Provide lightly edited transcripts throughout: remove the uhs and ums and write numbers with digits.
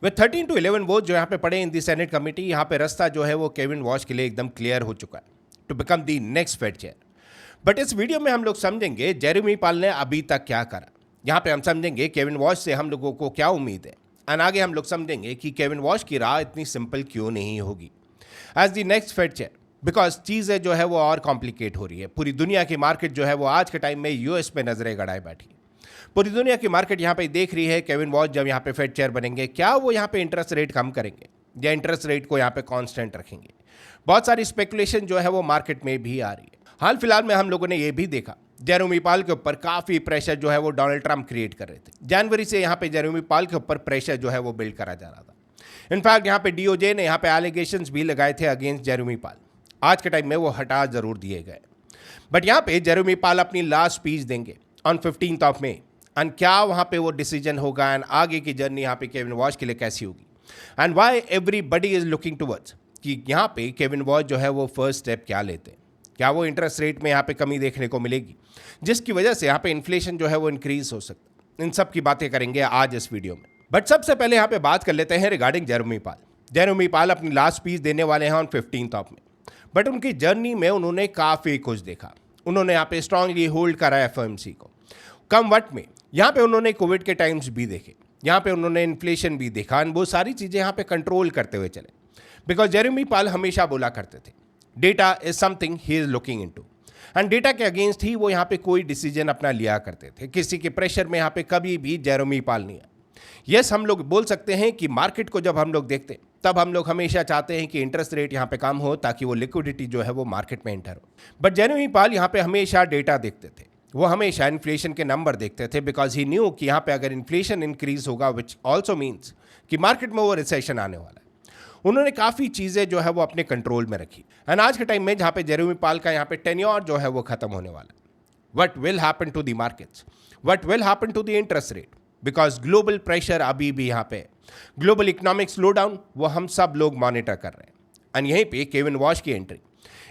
With 13 to 11 vote जो यहाँ पे पड़े इन दी सेनेट कमेटी, यहाँ पे रास्ता जो है वो केविन वॉश के लिए एकदम क्लियर हो चुका है to become the next Fed chair. But इस वीडियो में हम लोग समझेंगे जेरेमी पावल ने अभी तक क्या करा। यहाँ पे हम समझेंगे केविन वॉश से हम लोगों को क्या उम्मीद है, एंड आगे हम लोग समझेंगे कि केविन वॉश की राह इतनी सिंपल क्यों नहीं होगी as the next Fed chair, because चीज़ें जो है वो और कॉम्प्लिकेट हो रही है। पूरी दुनिया की मार्केट जो है वो आज के टाइम में यूएस पे नजरें गड़ाए बैठी है। पूरी दुनिया की मार्केट यहाँ पे देख रही है केविन वॉश जब यहाँ पे फेड चेयर बनेंगे, क्या वो यहाँ पे इंटरेस्ट रेट कम करेंगे या इंटरेस्ट रेट को यहाँ पे कांस्टेंट रखेंगे। बहुत सारी स्पेकुलेशन जो है वो मार्केट में भी आ रही है। हाल फिलहाल में हम लोगों ने ये भी देखा जेरेमी पावल के ऊपर काफी प्रेशर जो है वो डोनाल्ड ट्रंप क्रिएट कर रहे थे। जनवरी से यहाँ पे जेरेमी पावल के ऊपर प्रेशर जो है वो बिल्ड करा जा रहा था। इनफैक्ट यहाँ पे डीओजे ने यहाँ पे एलिगेशंस भी लगाए थे अगेंस्ट जेरेमी पावल। आज के टाइम में वो हटा जरूर दिए गए, बट यहाँ पे जेरेमी पावल अपनी लास्ट स्पीच देंगे on 15th of May, and क्या वहाँ पे वो डिसीजन होगा एंड आगे की जर्नी यहाँ पे केविन वॉश के लिए कैसी होगी, and Y everybody is looking towards कि यहाँ पे केविन वॉश जो है वो फर्स्ट स्टेप क्या लेते हैं। क्या वो इंटरेस्ट रेट में यहाँ पे कमी देखने को मिलेगी जिसकी वजह से यहाँ पे इन्फ्लेशन जो है वो इंक्रीज हो सकता है। इन सब की बातें करेंगे आज इस वीडियो में। बट सबसे पहले यहाँ पे बात कर लेते हैं रिगार्डिंग जेरेमी पावल। जेरेमी पावल अपनी लास्ट स्पीच देने वाले हैं on 15th of May, but उनकी जर्नी में उन्होंने काफ़ी कुछ देखा। उन्होंने यहाँ पे स्ट्रांगली होल्ड करा एफओएमसी को कम वट में। यहाँ पे उन्होंने कोविड के टाइम्स भी देखे, यहाँ पे उन्होंने इन्फ्लेशन भी देखा, वो सारी चीज़ें यहाँ पे कंट्रोल करते हुए चले। बिकॉज जेरेमी पावल हमेशा बोला करते थे data is something he is looking into, and data के अगेंस्ट ही वो यहाँ पे कोई डिसीजन अपना लिया करते थे। किसी के प्रेशर में यहाँ पे कभी भी जेरेमी पावल नहीं आया। यस, हम लोग बोल सकते हैं कि मार्केट को जब हम लोग देखते हैं तब हम लोग हमेशा चाहते हैं कि इंटरेस्ट रेट यहाँ पे कम हो ताकि वो लिक्विडिटी जो है वो मार्केट में एंटर हो। बट जेरेमी पावल यहाँ पे हमेशा डेटा देखते थे, वो हमेशा इन्फ्लेशन के नंबर देखते थे, बिकॉज ही न्यू कि यहाँ पे अगर इन्फ्लेशन इंक्रीज होगा विच ऑल्सो मीन्स कि मार्केट में वो रिसेशन आने वाला है। उन्होंने काफ़ी चीज़ें जो है वो अपने कंट्रोल में रखी, एंड आज के टाइम में जहाँ पे जेरेमी पावल का यहाँ पे टेन्योर जो है वो खत्म होने वाला है। What will happen to the markets, what will happen to the interest rate, because global pressure अभी भी यहाँ पे, ग्लोबल इकोनॉमिक स्लो डाउन वो हम सब लोग मॉनिटर कर रहे हैं। एंड यहीं पे केविन वॉश की एंट्री,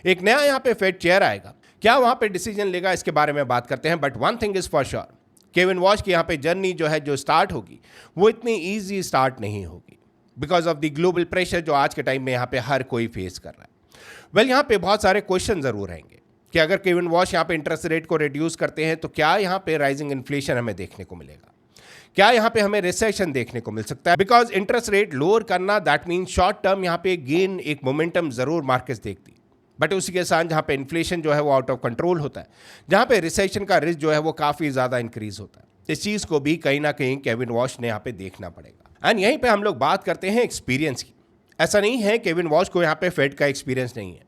एक नया यहाँ पे फेड चेयर आएगा, क्या वहाँ पे डिसीजन लेगा इसके बारे में बात करते हैं। But one thing is for sure, Kevin wash की यहाँ पे जर्नी जो है जो स्टार्ट होगी वो इतनी ईजी स्टार्ट नहीं होगी because of the global pressure जो आज के टाइम में यहाँ पे हर कोई फेस कर रहा है। वेल, यहाँ पे बहुत सारे क्वेश्चन जरूर रहेंगे कि अगर केविन वॉश यहाँ पे इंटरेस्ट रेट को रिड्यूस करते हैं तो क्या यहाँ पे राइजिंग इन्फ्लेशन हमें देखने को मिलेगा, क्या यहाँ पे हमें रिसेशन देखने को मिल सकता है। बिकॉज इंटरेस्ट रेट लोअर करना दैट मीन शॉर्ट टर्म यहाँ पे गेन, एक मोमेंटम जरूर मार्केट्स देखती, बट उसी के साथ जहाँ पे इन्फ्लेशन जो है वो आउट ऑफ कंट्रोल होता है, जहाँ पे रिसेशन का रिस्क जो है वो काफ़ी ज़्यादा इंक्रीज होता है। इस चीज़ को भी कहीं ना कहीं केविन वॉश ने यहाँ पे देखना पड़ेगा। एंड यहीं पे हम लोग बात करते हैं एक्सपीरियंस की। ऐसा नहीं है केविन वॉश को यहाँ पे फेड का एक्सपीरियंस नहीं है।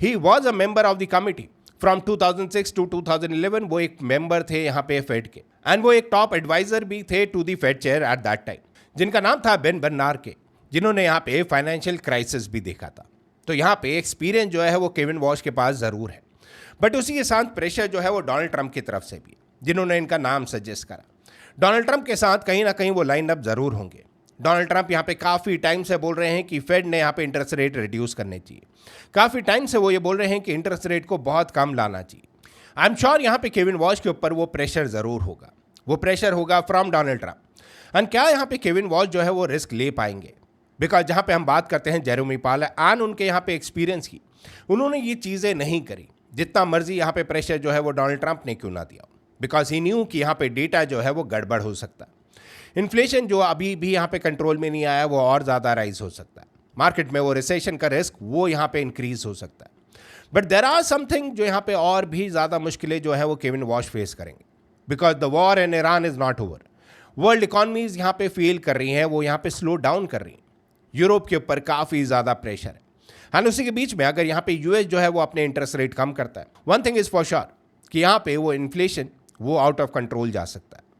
He was a member of the committee from 2006 to 2011। वो एक मेंबर थे यहाँ पे फेड के, एंड वो एक टॉप एडवाइजर भी थे to the Fed chair at that time, जिनका नाम था बेन बर्नार्के, जिन्होंने यहाँ पे फाइनेंशियल क्राइसिस भी देखा था। तो यहाँ पे एक्सपीरियंस जो है वो केविन वॉश के पास ज़रूर है, बट उसी के साथ प्रेशर जो है वो डोनाल्ड ट्रंप की तरफ से भी, जिन्होंने इनका नाम सजेस्ट करा। डोनाल्ड ट्रंप के साथ कहीं ना कहीं वो लाइन अप ज़रूर होंगे। डोनाल्ड ट्रंप यहाँ पे काफ़ी टाइम से बोल रहे हैं कि फेड ने यहाँ पे इंटरेस्ट रेट रिड्यूस करने चाहिए। काफ़ी टाइम से वो ये बोल रहे हैं कि इंटरेस्ट रेट को बहुत कम लाना चाहिए। आई एम श्योर यहाँ पे केविन वॉश के ऊपर वो प्रेशर ज़रूर होगा, वो प्रेशर होगा फ्रॉम डोनाल्ड ट्रंप। एंड क्या यहाँ पे केविन वॉश जो है वो रिस्क ले पाएंगे, बिकॉज जहाँ पे हम बात करते हैं जेरेमी पावल एंड उनके यहाँ पे एक्सपीरियंस की, उन्होंने ये चीज़ें नहीं करी। जितना मर्जी यहाँ पे प्रेशर जो है वो डोनाल्ड ट्रंप ने क्यों ना दिया, बिकॉज ही न्यू कि यहाँ पे डेटा जो है वो गड़बड़ हो सकता है। इन्फ्लेशन जो अभी भी यहाँ पे कंट्रोल में नहीं आया वो और ज़्यादा राइज हो सकता है। मार्केट में वो रिसेशन का रिस्क वो यहाँ पे इंक्रीज हो सकता है। बट देर आर समथिंग जो यहाँ पे और भी ज़्यादा मुश्किलें जो है वो केविन वॉश फेस करेंगे, because the war in Iran is not over. World economies यहाँ पे फेल कर रही हैं, वो यहाँ पे स्लो डाउन कर रही हैं। यूरोप के ऊपर काफ़ी ज़्यादा प्रेशर है, एंड उसी के बीच में अगर यहाँ पे यूएस जो है वो अपने इंटरेस्ट रेट कम करता है, one thing is for sure कि यहाँ पे वो इन्फ्लेशन वो आउट ऑफ कंट्रोल जा सकता है।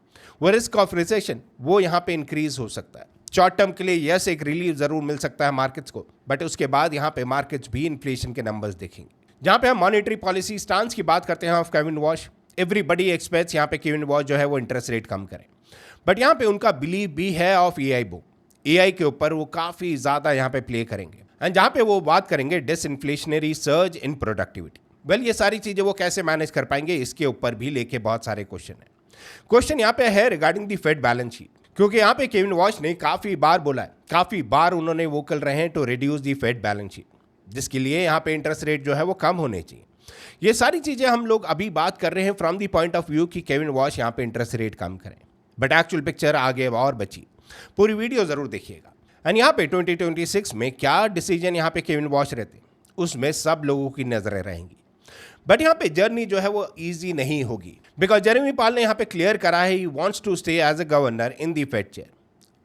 वो रिस्क ऑफ रिसेशन वो यहाँ पे इंक्रीज हो सकता है। शॉर्ट टर्म के लिए यस एक रिलीफ ज़रूर मिल सकता है मार्केट्स को, बट उसके बाद यहाँ पे मार्केट्स भी इन्फ्लेशन के नंबर्स देखेंगे। जहाँ पे हम मॉनेटरी पॉलिसी स्टांस की बात करते हैं of Kevin wash, everybody aspects यहाँ पे केविन वॉश जो है वो इंटरेस्ट रेट कम करें, बट यहाँ पे उनका बिलीव भी है ऑफ एआई बुक। एआई के ऊपर वो काफ़ी ज़्यादा यहाँ पे प्ले करेंगे, एंड जहाँ पे वो बात करेंगे डिसइन्फ्लेशनरी सर्ज इन प्रोडक्टिविटी। वेल, ये सारी चीज़ें वो कैसे मैनेज कर पाएंगे इसके ऊपर भी लेके बहुत सारे क्वेश्चन है। क्वेश्चन यहाँ पे है regarding the Fed balance sheet, क्योंकि यहाँ पे केविन वॉश ने काफ़ी बार बोला है, काफ़ी बार उन्होंने वोकल रहे हैं to reduce the Fed balance sheet, जिसके लिए यहाँ पे इंटरेस्ट रेट जो है वो कम होने चाहिए। ये सारी चीज़ें हम लोग अभी बात कर रहे हैं from the point of view कि केविन वॉश यहाँ पे इंटरेस्ट रेट कम करें, बट एक्चुअल पिक्चर आगे और बची। पूरी वीडियो ज़रूर देखिएगा। एंड यहाँ पे 2026 में क्या डिसीजन यहाँ पे केविन वॉश रहते उसमें सब लोगों की नज़रें रहेंगी। बट यहाँ पे जर्नी जो है वो ईजी नहीं होगी, बिकॉज जेरेमी पाल ने यहाँ पे क्लियर करा है he wants to stay as a governor in the Fed chair.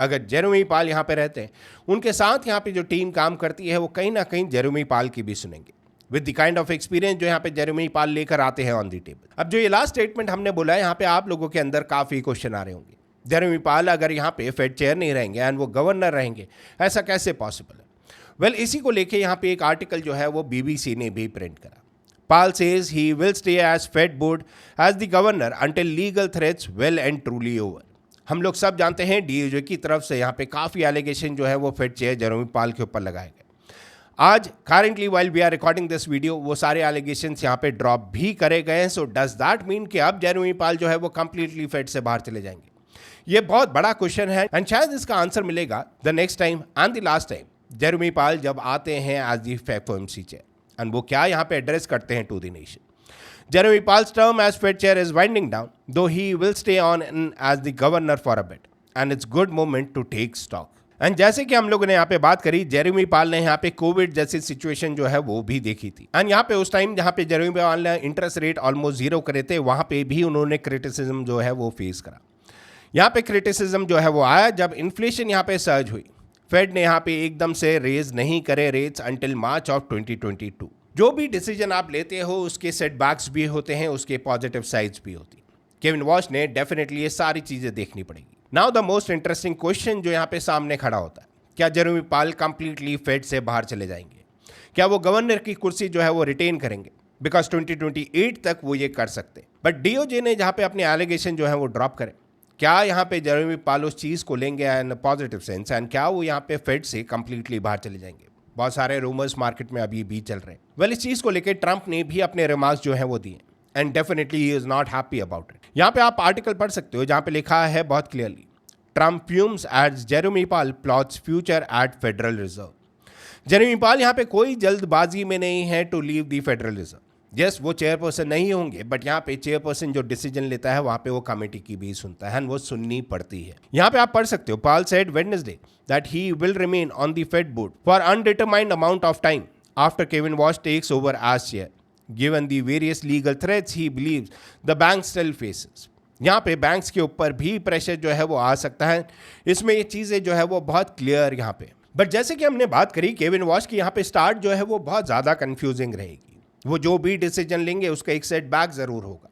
अगर जेरेमी पाल यहाँ पे रहते हैं, उनके साथ यहाँ पे जो टीम काम करती है वो कहीं ना कहीं जेरेमी पाल की भी सुनेंगे, with the kind of experience जो यहाँ पे जेरेमी पाल लेकर आते हैं ऑन दी टेबल। अब जो ये लास्ट स्टेटमेंट हमने बोला है, यहाँ पे आप लोगों के अंदर काफ़ी क्वेश्चन आ रहे होंगे, जेरेमी पाल अगर यहाँ पे फेड चेयर नहीं रहेंगे एंड वो गवर्नर रहेंगे, ऐसा कैसे पॉसिबल है? वेल, इसी को लेके यहाँ पे एक आर्टिकल जो है वो BBC ने भी प्रिंट करा। Powell says he will stay as Fed board as the governor until legal threats well and truly over. हम लोग सब जानते हैं DOJ की तरफ से यहाँ पे काफ़ी एलिगेशन जो है वो फेड चेयर जेरेमी पाल के ऊपर लगाए गए। आज currently while we are recording this video, वो सारे एलिगेशंस यहाँ पे ड्रॉप भी करे गए हैं। सो डज दैट मीन कि अब जेरेमी पाल जो है वो कंप्लीटली फेड से बाहर चले जाएंगे? ये बहुत बड़ा क्वेश्चन है एंड शायद इसका आंसर मिलेगा the next time and the last time Jeremy Powell जब आते हैं as the FOMC chair, and वो क्या यहाँ पे एड्रेस करते हैं to the nation. Jeremy Powell's term as Fed chair is winding down, though he will stay on as the governor for a bit, and it's good moment to take stock. And जैसे कि हम लोगों ने यहाँ पे बात करी, Jeremy पाल ने यहाँ पे कोविड जैसी सिचुएशन जो है वो भी देखी थी, एंड यहाँ पे उस टाइम जहाँ पे जेरेमी पाल ने इंटरेस्ट रेट ऑलमोस्ट जीरो करे थे, वहाँ पे भी उन्होंने क्रिटिसिज्म जो है वो फेस करा। यहाँ पे क्रिटिसिज्म जो है वो आया जब इन्फ्लेशन यहाँ पे सर्ज हुई। फेड ने यहाँ पे एकदम से रेज नहीं करे रेट्स अंटिल मार्च ऑफ 2022। जो भी डिसीजन आप लेते हो उसके सेटबैक्स भी होते हैं, उसके पॉजिटिव साइड्स भी होती हैं। केविन वॉश ने डेफिनेटली ये सारी चीज़ें देखनी पड़ेगी। Now the most interesting question जो यहाँ पे सामने खड़ा होता है, क्या जेरेमी पाल कंप्लीटली फेड से बाहर चले जाएंगे? क्या वो गवर्नर की कुर्सी जो है वो रिटेन करेंगे? बिकॉज 2028 तक वो ये कर सकते हैं, बट DOJ ने जहाँ पे अपने एलिगेशन जो है वो ड्रॉप करें, क्या यहाँ पे जेरेमी पाल उस चीज़ को लेंगे इन पॉजिटिव सेंस, एंड क्या वो यहाँ पे फेड से कंप्लीटली बाहर चले जाएंगे? बहुत सारे रूमर्स मार्केट में अभी भी चल रहे हैं। वेल, इस चीज़ को लेकर ट्रंप ने भी अपने रिमार्क्स जो है वो दिए, and definitely he is not happy about it. यहाँ पे आप आर्टिकल पढ़ सकते हो जहाँ पे लिखा है बहुत clearly, Trump fumes at Jeremy Powell plots future at Federal Reserve. Jeremy Powell यहाँ पे कोई जल्दबाजी में नहीं है to leave the Federal Reserve. Yes, वो चेयरपर्सन नहीं होंगे, बट यहाँ पे चेयरपर्सन जो डिसीजन लेता है वहाँ पे वो कमेटी की भी सुनता है, वो सुननी पड़ती है। यहाँ पे आप पढ़ सकते हो, Powell said Wednesday that he will remain on the Fed board for undetermined amount of time after Kevin Walsh takes over as chair, given the various legal threats he believes the bank still faces. यहाँ पे banks के ऊपर भी pressure जो है वो आ सकता है, इसमें ये चीज़ें जो है वो बहुत क्लियर यहाँ पे। बट जैसे कि हमने बात करी, केविन वॉश की यहाँ पे स्टार्ट जो है वो बहुत ज़्यादा कन्फ्यूजिंग रहेगी। वो जो भी डिसीजन लेंगे उसका एक सेटबैक ज़रूर होगा।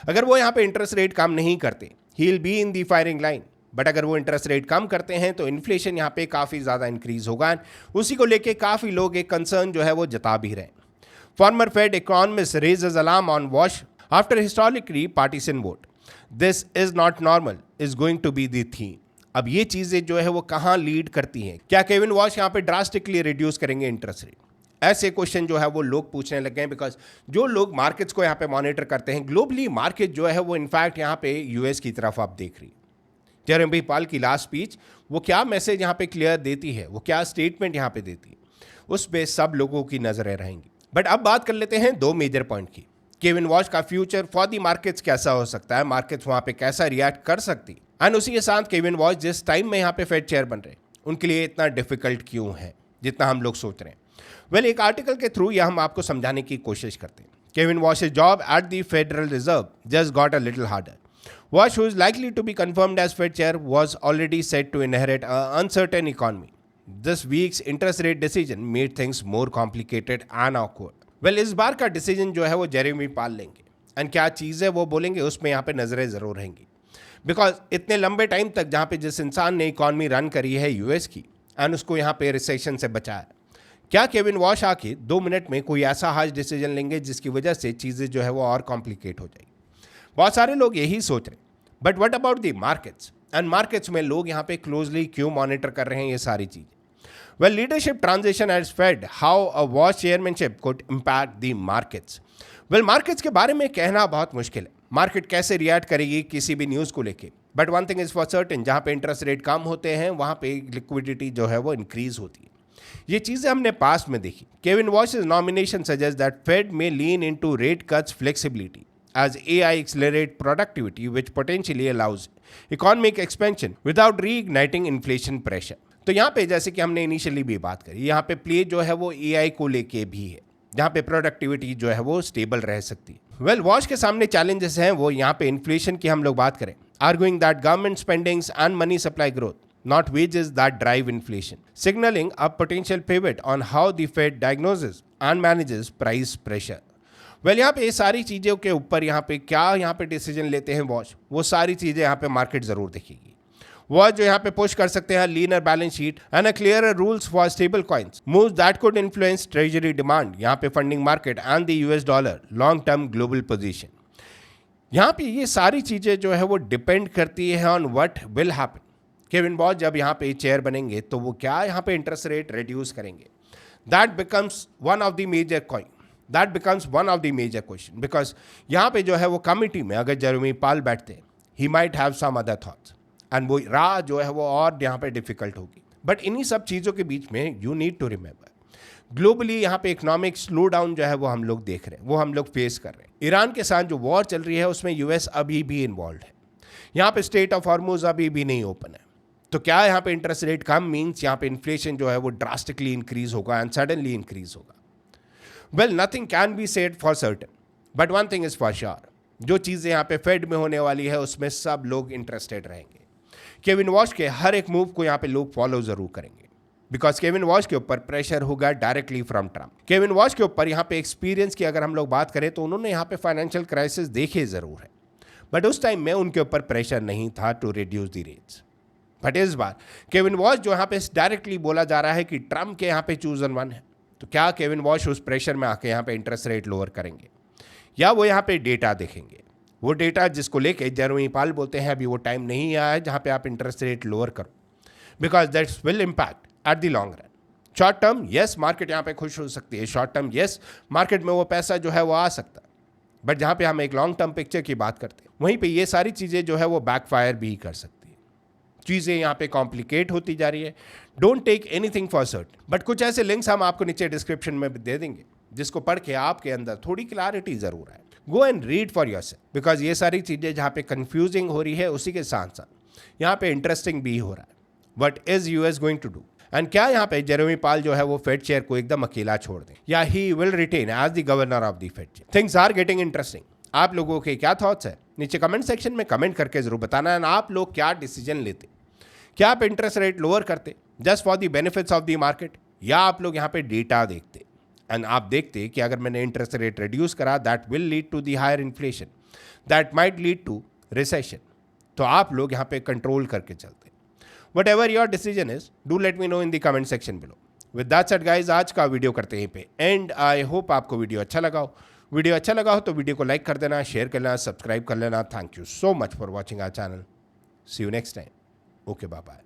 अगर वो यहाँ पे इंटरेस्ट रेट कम नहीं करते, he will be in the firing line, but अगर वो इंटरेस्ट रेट कम करते हैं तो इन्फ्लेशन यहाँ पे काफ़ी ज़्यादा इंक्रीज होगा। उसी को लेके काफ़ी लोग एक कंसर्न जो है वो जता भी रहे हैं। Former Fed economist raises alarm on Warsh after historically partisan vote, this is not normal is going to be the theme. अब ये चीज़ें जो है वो कहाँ लीड करती हैं? क्या केविन वॉश यहाँ पे ड्रास्टिकली रिड्यूस करेंगे इंटरेस्ट रेट? ऐसे क्वेश्चन जो है वो लोग पूछने लगे हैं, बिकॉज जो लोग मार्केट्स को यहाँ पे मॉनिटर करते हैं, ग्लोबली मार्केट जो है वो इनफैक्ट यहाँ पे US की तरफ आप देख रही है। जेरेमी पाल की लास्ट स्पीच वो क्या मैसेज यहाँ पे क्लियर देती है, वो क्या स्टेटमेंट यहाँ पे देती है, उस पे सब लोगों की नजरें रहेंगी। बट अब बात कर लेते हैं दो मेजर पॉइंट की। केविन वॉश का फ्यूचर फॉर दी मार्केट्स कैसा हो सकता है, मार्केट्स वहाँ पे कैसा रिएक्ट कर सकती, एंड उसी के साथ केविन वॉश जिस टाइम में यहाँ पे फेड चेयर बन रहे उनके लिए इतना डिफिकल्ट क्यों है जितना हम लोग सोच रहे हैं। वेल, एक आर्टिकल के थ्रू यह हम आपको समझाने की कोशिश करते हैं। Kevin Warsh's job at the Federal Reserve just got a little harder. Wash, who is likely to be confirmed as Fed chair, was already set to inherit an uncertain economy. This week's interest rate decision made things more complicated and awkward. Well, इस बार का decision जो है वो Jeremy पाल लेंगे, and क्या चीज़ है वो बोलेंगे उसमें यहाँ पे नज़रें ज़रूर रहेंगी। बिकॉज इतने लंबे टाइम तक जहाँ पे जिस इंसान ने इकॉनमी रन करी है US की, एंड उसको यहाँ पे रिसेशन से बचाया, क्या केविन वॉश आके 2 मिनट में कोई ऐसा हार्श डिसीजन लेंगे जिसकी वजह से चीज़ें जो है वो और कॉम्प्लिकेट हो जाएगी? बहुत सारे लोग यही सोच रहे हैं। But what about the markets, and markets में लोग यहाँ पे क्लोजली क्यों मॉनिटर कर रहे हैं ये सारी चीज़ें? Well, leadership transition as Fed, how a Warsh chairmanship could impact the markets. Well, markets के बारे में कहना बहुत मुश्किल है। मार्केट कैसे रिएक्ट करेगी किसी भी न्यूज़ को लेके, but one thing is for certain, जहाँ पे इंटरेस्ट रेट कम होते हैं वहाँ पे लिक्विडिटी जो है वो इंक्रीज होती है। ये चीज़ें हमने पास्ट में देखी। Kevin Warsh's nomination suggest that Fed में lean into rate cuts flexibility as AI accelerate productivity which potentially allows economic expansion without reigniting inflation pressure। तो यहाँ पे जैसे कि हमने इनिशियली भी बात करी, यहाँ पे प्ले जो है वो AI को लेके भी है, जहाँ पे प्रोडक्टिविटी जो है वो स्टेबल रह सकती है। वेल वॉश के सामने चैलेंजेस हैं वो यहाँ पे इन्फ्लेशन की हम लोग बात करें, arguing that government spendings and money supply growth, not wages that drive inflation, signaling a potential pivot on how the Fed diagnoses and manages price pressure। Well यहाँ पे ये सारी चीज़ों के ऊपर यहाँ पे क्या यहाँ पे डिसीजन लेते हैं वॉच, वो सारी चीज़ें यहाँ पे मार्केट ज़रूर देखेगी। वॉच जो यहाँ पे पुश कर सकते हैं linear balance sheet and a clearer rules for stable coins, moves that could influence treasury demand, यहाँ पे funding market and the US dollar long term global position. यहाँ पे ये सारी चीज़ें जो है वो डिपेंड करती है on what will happen. Kevin watch जब यहाँ पे चेयर बनेंगे तो वो क्या यहाँ पे इंटरेस्ट रेट रिड्यूस करेंगे, that becomes one of the major coin, that becomes one of the major question. Because यहाँ पे जो है वो कमिटी में अगर जेरेमी पाल बैठते हैं, he might have some other thoughts and वो राह जो है वो और यहाँ पे डिफिकल्ट होगी। बट इन्हीं सब चीज़ों के बीच में you need to remember globally यहाँ पे इकोनॉमिक स्लो डाउन जो है वो हम लोग देख रहे हैं, वो हम लोग फेस कर रहे हैं। ईरान के साथ जो वॉर चल रही है उसमें यूएस अभी भी इन्वॉल्व है। यहाँ पे स्टेट ऑफ हॉर्मुज अभी भी नहीं ओपन है। तो क्या यहाँ पे इंटरेस्ट रेट कम मीन्स यहाँ पे इन्फ्लेशन जो है वो ड्रास्टिकली इंक्रीज होगा एंड सडनली इंक्रीज होगा? Well nothing can be said for certain, but one thing is for sure, जो चीज़ें यहाँ पे फेड में होने वाली है उसमें सब लोग इंटरेस्टेड रहेंगे। केविन वॉश के हर एक मूव को यहाँ पे लोग फॉलो जरूर करेंगे, बिकॉज केविन वॉश के ऊपर प्रेशर होगा directly from Trump. Kevin wash के ऊपर यहाँ पे एक्सपीरियंस की अगर हम लोग बात करें तो उन्होंने यहाँ पे फाइनेंशियल क्राइसिस देखे जरूर है, बट उस टाइम में उनके ऊपर प्रेशर नहीं था to reduce the rates. But इस बार केविन वॉश जो यहाँ पे डायरेक्टली बोला जा रहा है कि ट्रम्प के यहाँ पे चूजन वन है, तो क्या केविन वॉश उस प्रेशर में आके यहाँ पे इंटरेस्ट रेट लोअर करेंगे या वो यहाँ पे डेटा देखेंगे? वो डेटा जिसको लेके जेरेमी पाल बोलते हैं अभी वो टाइम नहीं आया है जहाँ पे आप इंटरेस्ट रेट लोअर करो, because that's will impact at the long run. Short term yes market यहाँ पे खुश हो सकती है, शॉर्ट टर्म येस मार्केट में वो पैसा जो है वो आ सकता है, बट जहाँ पे हम एक लॉन्ग टर्म पिक्चर की बात करते हैं वहीं पे ये सारी चीज़ें जो है वो बैकफायर भी कर सकती है। चीज़ें यहाँ पे कॉम्प्लिकेट होती जा रही है। Don't take anything for certain, but कुछ ऐसे लिंक्स हम आपको नीचे डिस्क्रिप्शन में दे देंगे जिसको पढ़ के आपके अंदर थोड़ी क्लैरिटी जरूर है। Go and read for yourself, because ये सारी चीज़ें जहाँ पे कंफ्यूजिंग हो रही है उसी के साथ साथ यहाँ पे इंटरेस्टिंग भी हो रहा है। What is US going to do, and क्या यहाँ पे जेरेमी पाल जो है वो फेड चेयर को एकदम अकेला छोड़ दें या he will retain as the governor of the Fed chair? Things are getting interesting. आप लोगों के क्या थॉट्स है नीचे कमेंट सेक्शन में कमेंट करके जरूर बताना है। आप लोग क्या डिसीजन लेते, क्या आप इंटरेस्ट रेट लोअर करते just for the benefits of the market, या आप लोग यहाँ पे डेटा देखते एंड आप देखते कि अगर मैंने इंटरेस्ट रेट रिड्यूस करा that will lead to the higher inflation, that might lead to recession, तो आप लोग यहाँ पे कंट्रोल करके चलते। Whatever your decision is, do let me know in the comment section below. With that said guys, आज का video करते हैं पे एंड। आई होप आपको वीडियो अच्छा लगा हो। वीडियो अच्छा लगा हो तो वीडियो को लाइक कर देना, शेयर कर लेना, सब्सक्राइब कर लेना। Thank you so much for watching our channel. See you next time. Okay, bye bye.